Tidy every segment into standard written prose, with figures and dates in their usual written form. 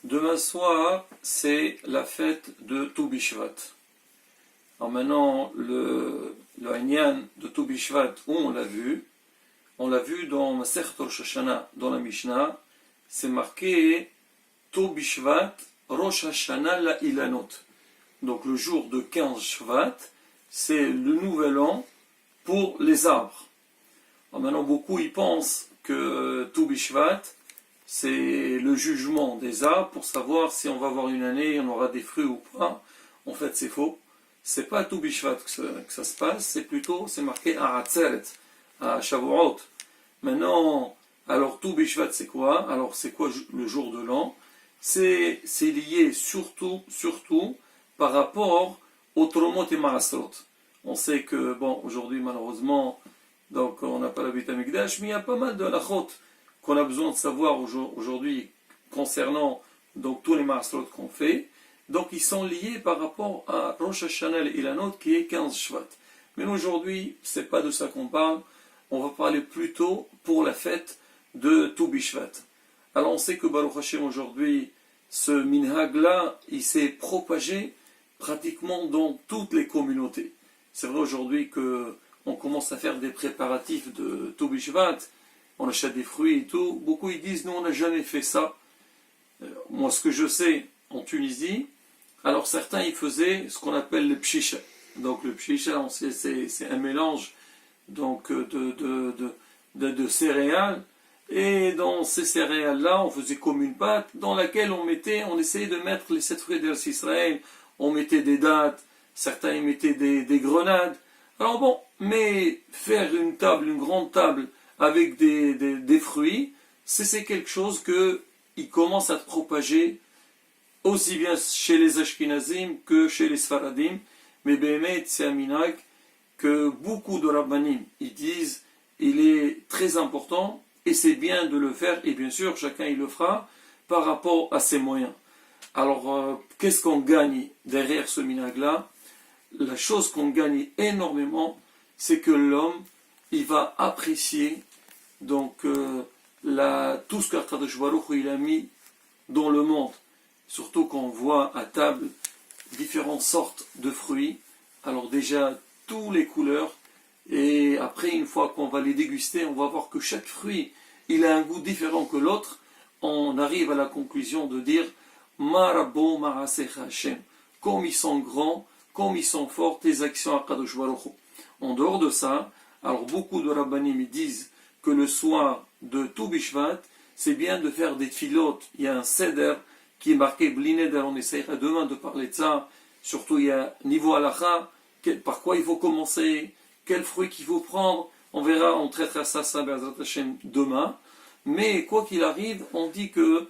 Demain soir, c'est la fête de Tou Bishvat. Alors maintenant, le Inyan de Tou Bishvat, où on l'a vu dans Masechet Rosh Hashanah, dans la Mishnah, c'est marqué Tou Bishvat Rosh Hashanah la Ilanot. Donc le jour de 15 Shvat, c'est le nouvel an pour les arbres. Alors maintenant, beaucoup y pensent que Tou Bishvat, c'est le jugement des arbres pour savoir si on va avoir une année, on aura des fruits ou pas. En fait, c'est faux. C'est pas à Tou Bishvat que ça se passe, c'est marqué à Atzeret, à Shavuot. Maintenant, alors Tou Bishvat c'est quoi? Alors c'est quoi le jour de l'an? C'est lié surtout par rapport au Tromot et Marasrot. On sait que, bon, aujourd'hui malheureusement, donc on n'a pas la Beit HaMikdash, mais il y a pas mal de halachot qu'on a besoin de savoir aujourd'hui concernant donc tous les Marasrot qu'on fait. Donc ils sont liés par rapport à Rosh Hashanah et Ilanot qui est 15 Shvat. Mais aujourd'hui, c'est pas de ça qu'on parle. On va parler plutôt pour la fête de Tou Bishvat. Alors on sait que Baruch Hashem aujourd'hui, ce minhag-là, il s'est propagé pratiquement dans toutes les communautés. C'est vrai aujourd'hui qu'on commence à faire des préparatifs de Tou Bishvat, on achète des fruits et tout. Beaucoup ils disent, nous on n'a jamais fait ça. Moi ce que je sais, en Tunisie, alors certains ils faisaient ce qu'on appelle le pshisha. Donc le pshisha, c'est un mélange donc de céréales, et dans ces céréales-là, on faisait comme une pâte dans laquelle on essayait de mettre les 7 fruits d'Eretz Israël, on mettait des dattes, certains y mettaient des grenades. Alors bon, mais faire une grande table avec des fruits, c'est quelque chose qui commence à se propager aussi bien chez les Ashkenazim que chez les Sfaradim, mais Béhémet, c'est un minhag que beaucoup de Rabbanim ils disent il est très important et c'est bien de le faire, et bien sûr chacun il le fera par rapport à ses moyens. Alors qu'est-ce qu'on gagne derrière ce minhag-là? La chose qu'on gagne énormément, c'est que l'homme il va apprécier donc tout ce qu'Akadosh Baruch Hu il a mis dans le monde, surtout quand on voit à table différentes sortes de fruits. Alors déjà toutes les couleurs, et après une fois qu'on va les déguster, on va voir que chaque fruit il a un goût différent que l'autre. On arrive à la conclusion de dire Marabo Marasecha Hashem, comme ils sont grands, comme ils sont forts tes actions à Kadosh Baruch Hu. En dehors de ça, alors beaucoup de rabbanim disent que le soir de Tou Bishvat, c'est bien de faire des tfilotes. Il y a un seder qui est marqué Blineder, on essaiera demain de parler de ça, surtout il y a niveau halakha, par quoi il faut commencer, quel fruit qu'il faut prendre, on verra, on traitera ça Be'ezrat Hashem demain. Mais quoi qu'il arrive, on dit que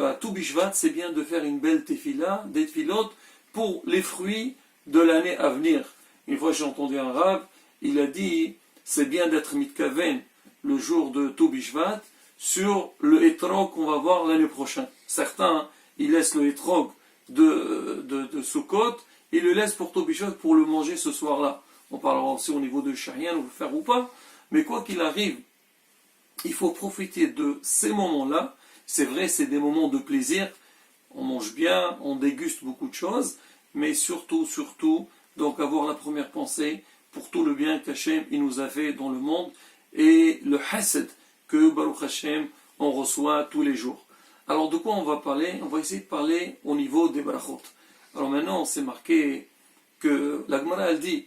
à Tou Bishvat, c'est bien de faire une belle tefila, des tfilotes, pour les fruits de l'année à venir. Une fois j'ai entendu un rave, il a dit, c'est bien d'être mitkaven le jour de Tou Bishvat sur le etrog qu'on va voir l'année prochaine. Certains, ils laissent le etrog de Sukkot, ils le laissent pour Tou Bishvat pour le manger ce soir-là. On parlera aussi au niveau de Sharian, ou le faire ou pas. Mais quoi qu'il arrive, il faut profiter de ces moments-là. C'est vrai, c'est des moments de plaisir. On mange bien, on déguste beaucoup de choses. Mais surtout, donc avoir la première pensée pour tout le bien qu'Hachem il nous a fait dans le monde. Et le hased que Baruch Hashem on reçoit tous les jours. Alors de quoi on va parler? On va essayer de parler au niveau des brachot. Alors maintenant, c'est marqué que la Gemara elle dit,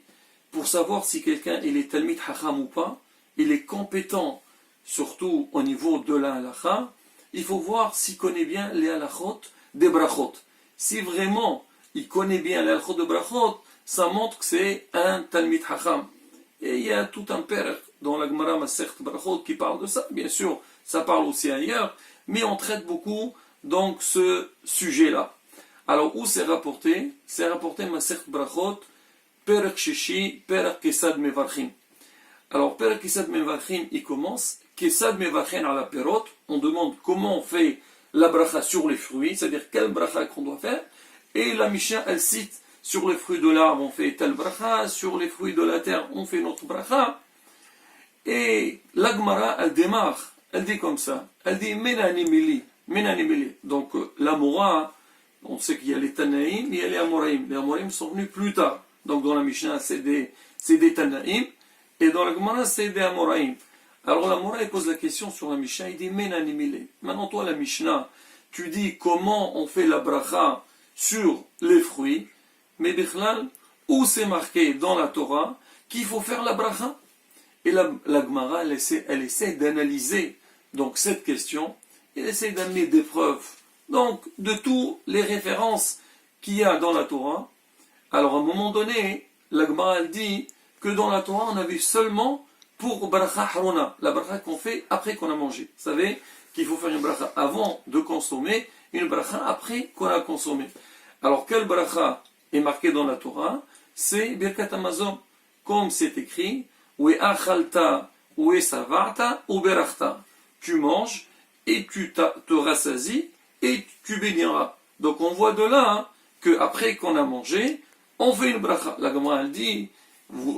pour savoir si quelqu'un il est Talmid Hacham ou pas, il est compétent, surtout au niveau de la halakha, il faut voir s'il connaît bien les halachot des brachot. Si vraiment il connaît bien les halachot de brachot, ça montre que c'est un Talmid Hacham. Et il y a tout un père dans la Gemara Masechet Brachot qui parle de ça. Bien sûr, ça parle aussi ailleurs, mais on traite beaucoup donc ce sujet-là. Alors où c'est rapporté? C'est rapporté Masechet Brachot, Perek Shishi, Perek Kesad Mevarchim. Alors Perek Kesad Mevarchim, il commence Kesad Mevarchim à la perot. On demande comment on fait la bracha sur les fruits, c'est-à-dire quelle bracha qu'on doit faire. Et la Mishnah, elle cite sur les fruits de l'arbre, on fait telle bracha, sur les fruits de la terre, on fait notre bracha. Et la Gemara, elle démarre, elle dit comme ça, elle dit Menani Mili, Menanimili. Donc l'Amora, on sait qu'il y a les Tanaïm, il y a les Amoraïm. Les Amoraïm sont venus plus tard. Donc dans la Mishnah, c'est des Tanaïm, et dans la Gemara, c'est des Amoraïm. Alors l'Amora, il pose la question sur la Mishnah, il dit Menanimili. Maintenant, toi, la Mishnah, tu dis comment on fait la bracha sur les fruits, mais Bichlal, où c'est marqué dans la Torah qu'il faut faire la bracha? Et la Gemara, elle essaie d'analyser donc cette question, elle essaie d'amener des preuves, donc de toutes les références qu'il y a dans la Torah. Alors à un moment donné, la Gemara elle dit que dans la Torah, on a vu seulement pour bracha harona, la bracha qu'on fait après qu'on a mangé. Vous savez qu'il faut faire une bracha avant de consommer, une bracha après qu'on a consommé. Alors quelle bracha est marquée dans la Torah? C'est Birkat Hamazon, comme c'est écrit, ou achalta, ou savarta, ou berachta. Tu manges et tu te rassasies et tu béniras. Donc on voit de là qu'après qu'on a mangé, on fait une bracha. La Gemara elle dit,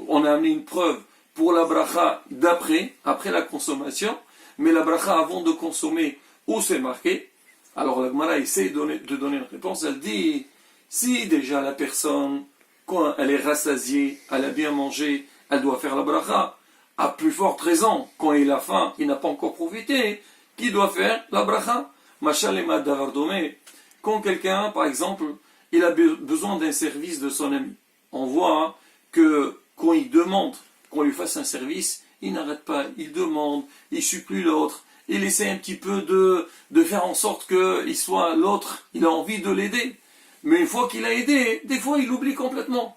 on a amené une preuve pour la bracha d'après, après la consommation, mais la bracha avant de consommer, où c'est marqué? Alors la Gemara essaie de donner une réponse. Elle dit, si déjà la personne, quand elle est rassasiée, elle a bien mangé, elle doit faire la bracha. À plus forte raison, quand il a faim, il n'a pas encore profité, qui doit faire la bracha? Machalema davardomé. Quand quelqu'un, par exemple, il a besoin d'un service de son ami, on voit que quand il demande qu'on lui fasse un service, il n'arrête pas, il demande, il supplie l'autre, il essaie un petit peu de faire en sorte que l'autre, il a envie de l'aider. Mais une fois qu'il a aidé, des fois il oublie complètement.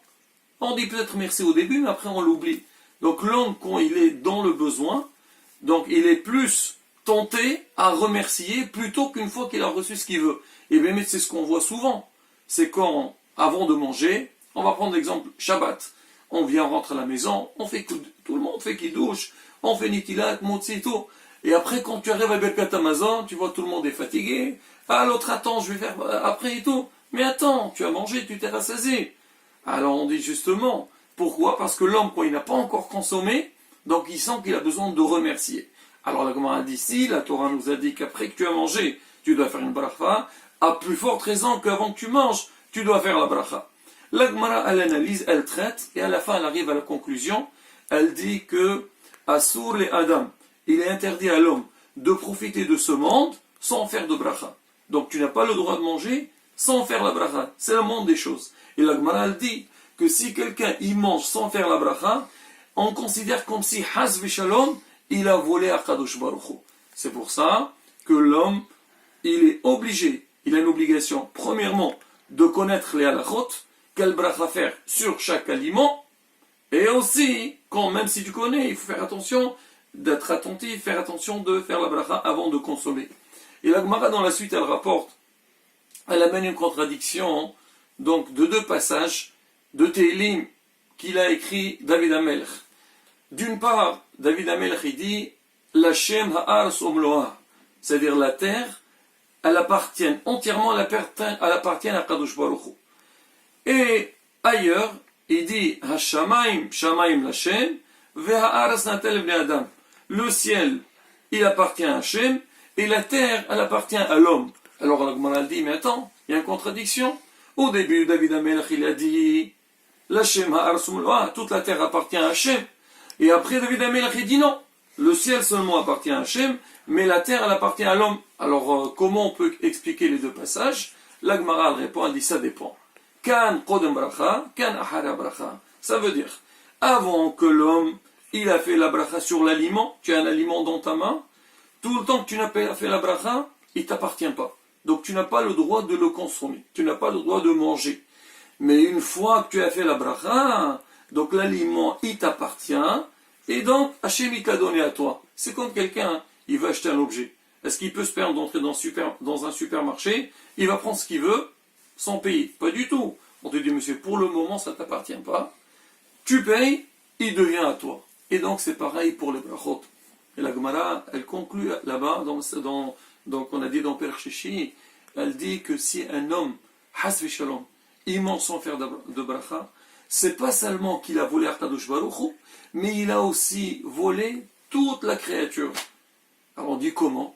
On dit peut-être merci au début, mais après on l'oublie. Donc l'homme, quand il est dans le besoin, donc il est plus tenté à remercier plutôt qu'une fois qu'il a reçu ce qu'il veut. Et bien c'est ce qu'on voit souvent. C'est quand, avant de manger, on va prendre l'exemple Shabbat. On vient rentrer à la maison, on fait tout le monde fait qu'il douche, on fait nitilat, motzi, tout. Et après, quand tu arrives à Birkat Hamazon, tu vois tout le monde est fatigué. Ah, l'autre attend, je vais faire après et tout. Mais attends, tu as mangé, tu t'es rassasié. Alors on dit justement, pourquoi? Parce que l'homme, quand il n'a pas encore consommé, donc il sent qu'il a besoin de remercier. Alors la Gemara dit, si la Torah nous a dit qu'après que tu as mangé, tu dois faire une bracha, à plus forte raison qu'avant que tu manges, tu dois faire la bracha. La Gemara, elle analyse, elle traite, et à la fin elle arrive à la conclusion, elle dit que Asur les Adam, il est interdit à l'homme de profiter de ce monde sans faire de bracha. Donc tu n'as pas le droit de manger sans faire la bracha. C'est le monde des choses. Et la Gemara elle dit que si quelqu'un y mange sans faire la bracha, on considère comme si Haz Vishalom, il a volé à Kadosh Baruch Hu. C'est pour ça que l'homme, il est obligé, il a une obligation, premièrement, de connaître les halachot, quelle bracha faire sur chaque aliment, et aussi, même si tu connais, il faut faire attention d'être attentif, faire attention de faire la bracha avant de consommer. Et la Gemara, dans la suite, elle rapporte, elle amène une contradiction, donc de deux passages de Tehillim qu'il a écrit David HaMelech. D'une part, David HaMelech il dit L'Hashem ha'aretz umloa, c'est-à-dire la terre, elle appartient entièrement, elle appartient à Kadosh Baruch Hu. Et ailleurs, il dit Hashamayim, Shamayim l'Hashem, ve'ha'aretz natel bnei Adam. Le ciel, il appartient à Hashem, et la terre, elle appartient à l'homme. Alors la Gemara dit, mais attends, il y a une contradiction. Au début, David HaMelech, il a dit L'Hashem ha'aretz umloa, toute la terre appartient à Hashem. Et après, David HaMelech, il dit non, le ciel seulement appartient à Hashem, mais la terre, elle appartient à l'homme. Alors, comment on peut expliquer les deux passages? La Gemara répond, elle dit, ça dépend. Kan kodem bracha, kan ahara bracha. Ça veut dire, avant que l'homme, il a fait la bracha sur l'aliment, tu as un aliment dans ta main, tout le temps que tu n'as pas fait la bracha, il ne t'appartient pas. Donc, tu n'as pas le droit de le consommer. Tu n'as pas le droit de manger. Mais une fois que tu as fait la bracha, donc l'aliment, il t'appartient, et donc Hachem, il t'a donné à toi. C'est comme quelqu'un, il veut acheter un objet. Est-ce qu'il peut se permettre d'entrer dans un supermarché, il va prendre ce qu'il veut, sans payer? Pas du tout. On te dit, monsieur, pour le moment, ça ne t'appartient pas. Tu payes, il devient à toi. Et donc c'est pareil pour les brachot. Et la Gemara, elle conclut là-bas, donc on a dit dans Perek Shishi, elle dit que si un homme, Has Vishalom, il mange sans faire de bracha, c'est pas seulement qu'il a volé à Kadosh Baruch Hu, mais il a aussi volé toute la créature. Alors on dit comment?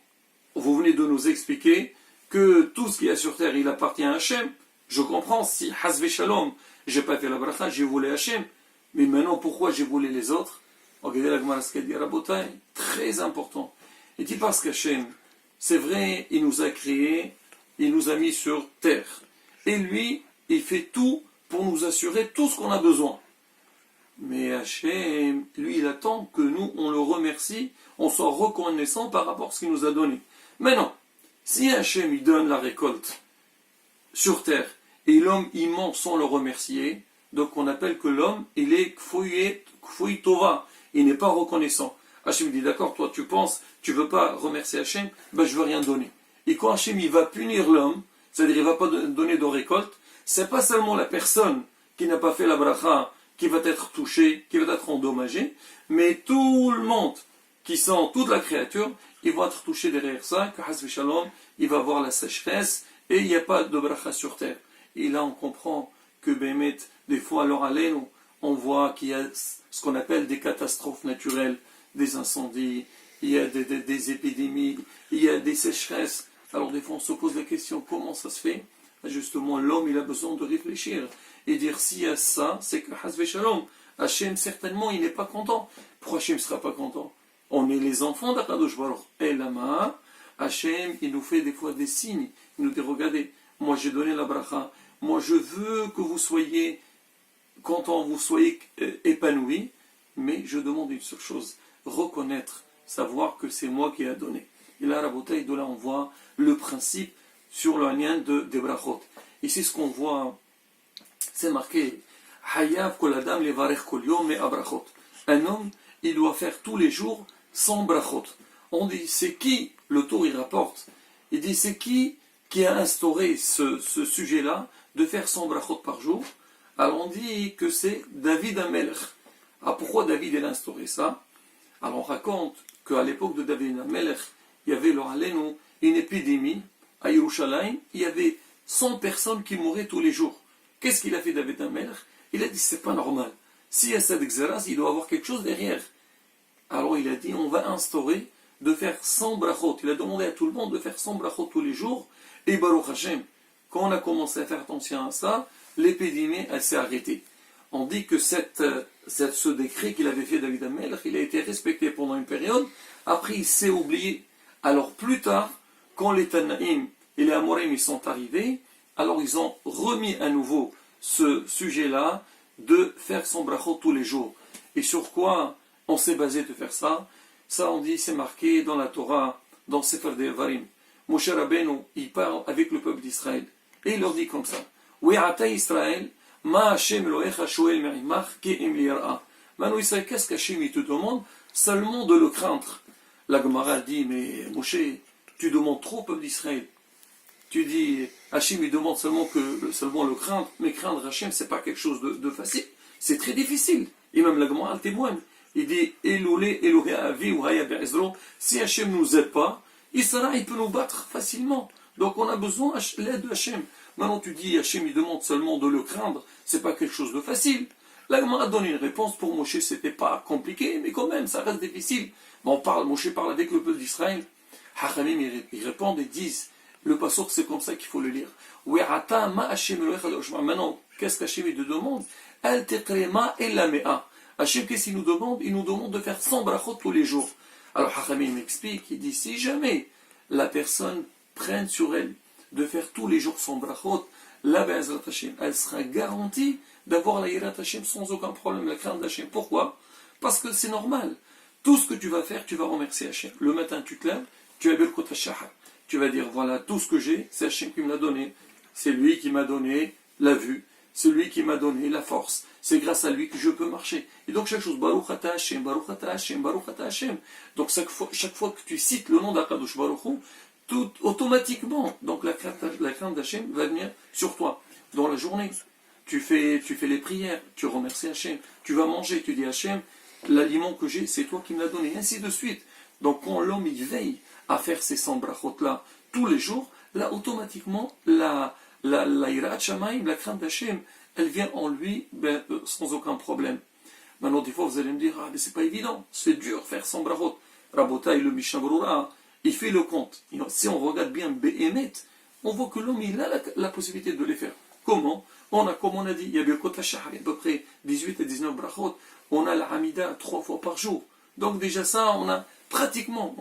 vous venez de nous expliquer que tout ce qu'il y a sur terre, il appartient à Hachem. Je comprends, si Hazve Shalom, j'ai pas fait la bracha, j'ai voulu Hachem. Mais maintenant, pourquoi j'ai voulu les autres? Regardez la Gemara, ce qu'elle dit, Rabotai, très important. Il dit parce qu'Hachem, c'est vrai, il nous a créés, il nous a mis sur terre. Et lui, il fait tout pour nous assurer tout ce qu'on a besoin. Mais Hachem, lui, il attend que nous, on le remercie, on soit reconnaissant par rapport à ce qu'il nous a donné. Maintenant, si Hachem, il donne la récolte sur terre, et l'homme, il ment sans le remercier, donc on appelle que l'homme, il est kfouy tova, il n'est pas reconnaissant. Hachem dit, d'accord, toi tu penses, tu veux pas remercier Hachem, ben je veux rien donner. Et quand Hachem, il va punir l'homme, c'est-à-dire il va pas donner de récolte, c'est pas seulement la personne qui n'a pas fait la bracha, qui va être touchée, qui va être endommagée, mais tout le monde qui sent toute la créature, ils vont être touchés derrière ça, que Hasbi Shalom, il va avoir la sécheresse, et il n'y a pas de bracha sur terre. Et là on comprend que Bémet, des fois, alors allez, on voit qu'il y a ce qu'on appelle des catastrophes naturelles, des incendies, il y a des épidémies, il y a des sécheresses. Alors des fois on se pose la question, comment ça se fait? Justement, l'homme, il a besoin de réfléchir et dire s'il y a ça, c'est que Hasbe Shalom, Hachem, certainement, il n'est pas content. Pourquoi Hachem ne sera pas content? On est les enfants d'Akadosh Baruch. Et là-bas, Hachem, il nous fait des fois des signes. Il nous dit, regardez, moi j'ai donné la bracha, moi je veux que vous soyez contents, vous soyez épanouis, mais je demande une seule chose, reconnaître, savoir que c'est moi qui ai donné. Et là, la bouteille de là, on voit le principe sur le lien des brachot. Ici, ce qu'on voit, c'est marqué Hayav kol adam levarech kol yom me abrachot. Un homme, il doit faire tous les jours 100 brachot. On dit, c'est qui, le tour il rapporte, il dit, c'est qui a instauré ce sujet-là, de faire 100 brachot par jour? Alors on dit que c'est David Amelech. Ah, pourquoi David il a instauré ça? Alors on raconte qu'à l'époque de David Amelech, il y avait une épidémie à Yerushalayim, il y avait 100 personnes qui mouraient tous les jours. Qu'est-ce qu'il a fait David Amelech? Il a dit, c'est pas normal. S'il y a cette xéras, il doit avoir quelque chose derrière. Alors il a dit, on va instaurer de faire 100 brachot. Il a demandé à tout le monde de faire 100 brachot tous les jours. Et Baruch Hashem, quand on a commencé à faire attention à ça, l'épidémie, elle s'est arrêtée. On dit que ce décret qu'il avait fait David Amelech, il a été respecté pendant une période. Après, il s'est oublié. Alors plus tard, quand les Tanaïm et les Amorim ils sont arrivés, alors ils ont remis à nouveau ce sujet-là de faire son brachot tous les jours. Et sur quoi on s'est basé de faire ça? Ça, on dit, c'est marqué dans la Torah, dans Sefer Devarim. Moshe Rabbeinu, il parle avec le peuple d'Israël. Et il leur dit comme ça. We'ata Israël, ma Hashem Elohecha shoel me'imach ke'im liyar'a. Maintenant, Israël, qu'est-ce qu'Hachem il te demande? Seulement de le craindre. La Gemara dit, mais Moshe, tu demandes trop au peuple d'Israël. Tu dis, Hachem, il demande seulement le craindre, mais craindre Hachem, c'est pas quelque chose de facile. C'est très difficile. Et même la Gemara témoigne. Il dit, Eloulé, Elohé, Avi, ou Haya Be'ezro, si Hachem ne nous aide pas, il peut nous battre facilement. Donc on a besoin de l'aide de Hachem. Maintenant tu dis, Hachem, il demande seulement de le craindre, c'est pas quelque chose de facile. La Gemara donne une réponse, pour Moshe, c'était pas compliqué, mais quand même, ça reste difficile. Bon, Moshe parle avec le peuple d'Israël. Hachamim, ils répondent et disent, le passage, c'est comme ça qu'il faut le lire. Maintenant, qu'est-ce qu'Hachem il te demande? Hachem, qu'est-ce qu'il nous demande? Il nous demande de faire 100 brachot tous les jours. Alors Hachamim m'explique, il dit, si jamais la personne prenne sur elle de faire tous les jours 100 brachot, la Be'ezrat Hachem, elle sera garantie d'avoir la Yirat Hachem sans aucun problème, la crainte d'Hachem. Pourquoi? Parce que c'est normal. Tout ce que tu vas faire, tu vas remercier Hachem. Le matin, tu te lèves, tu as Birkot HaShahar. Tu vas dire, voilà, tout ce que j'ai, c'est Hachem qui me l'a donné. C'est lui qui m'a donné la vue. C'est lui qui m'a donné la force. C'est grâce à lui que je peux marcher. Et donc chaque chose, Baruch Ata Hashem, Baruch Ata Hashem, Baruch Ata Hashem. Donc chaque fois que tu cites le nom d'Akadosh Baruch Hu, tout automatiquement, donc la crainte d'Hachem va venir sur toi. Dans la journée, tu fais les prières, tu remercies Hachem, tu vas manger, tu dis Hachem, l'aliment que j'ai, c'est toi qui me l'as donné, ainsi de suite. Donc quand l'homme il veille à faire ces 100 brachot là tous les jours, là automatiquement la Yirat Shamayim, la crainte d'Hachem, elle vient en lui sans aucun problème. Maintenant, des fois, vous allez me dire, ah, mais c'est pas évident, c'est dur faire 100 brachot. Rabotai, le Mishnah Berurah, il fait le compte. Et si on regarde bien Béhémet, on voit que l'homme, il a la possibilité de les faire. Comment? Comme on a dit, il y a Birkot HaShahar, il y a à peu près 18 et 19 brachot. On a la Hamida 3 fois par jour. Donc déjà ça, on est pratiquement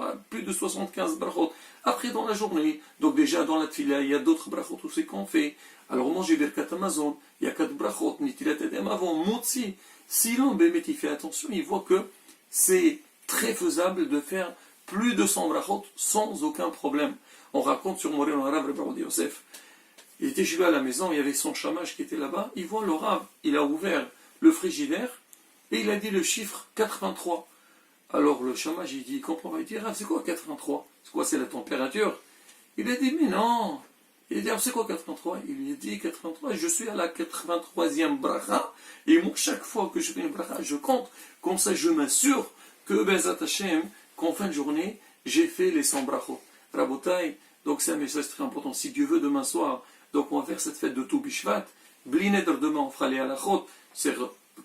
à plus de 75 brachot. Après dans la journée, donc déjà dans la tfila, il y a d'autres brachot aussi qu'on fait. Alors manger Birkat Amazon, il y a 4 brachot, Nitilat Edem avant, Motsi. Si l'homme il fait attention, il voit que c'est très faisable de faire plus de 100 brachot sans aucun problème. On raconte sur Morel en arabe, Rabbi Yosef. Il était chez lui à la maison, il y avait son chamage qui était là-bas. Il voit le Rav, il a ouvert le frigidaire et il a dit le chiffre 83. Alors le chamage, il dit, il comprend pas, il dit, Rav, c'est quoi 83? C'est quoi, c'est la température? Il a dit, mais non. Il a dit, c'est quoi 83? Il lui a dit, 83, je suis à la 83e bracha, et moi, chaque fois que je fais une bracha, je compte, comme ça je m'assure que, Bezat Hashem, qu'en fin de journée, j'ai fait les 100 brachot. Rabotai, donc c'est un message très important. Si Dieu veut, demain soir, donc on va faire cette fête de Tou Bishvat. Blineder demain, on fera les halachot. C'est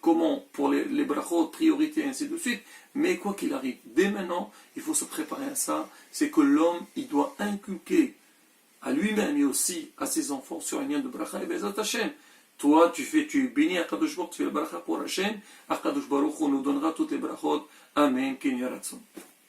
comment pour les brachot, priorité, ainsi de suite. Mais quoi qu'il arrive, dès maintenant, il faut se préparer à ça. C'est que l'homme, il doit inculquer à lui-même et aussi à ses enfants sur un lien de bracha et bezat Hashem. Toi, tu es béni à Kadosh Baruch, tu fais le bracha pour Hashem. À Kadosh Baruch, on nous donnera toutes les brachot. Amen. Ken Yaratzon.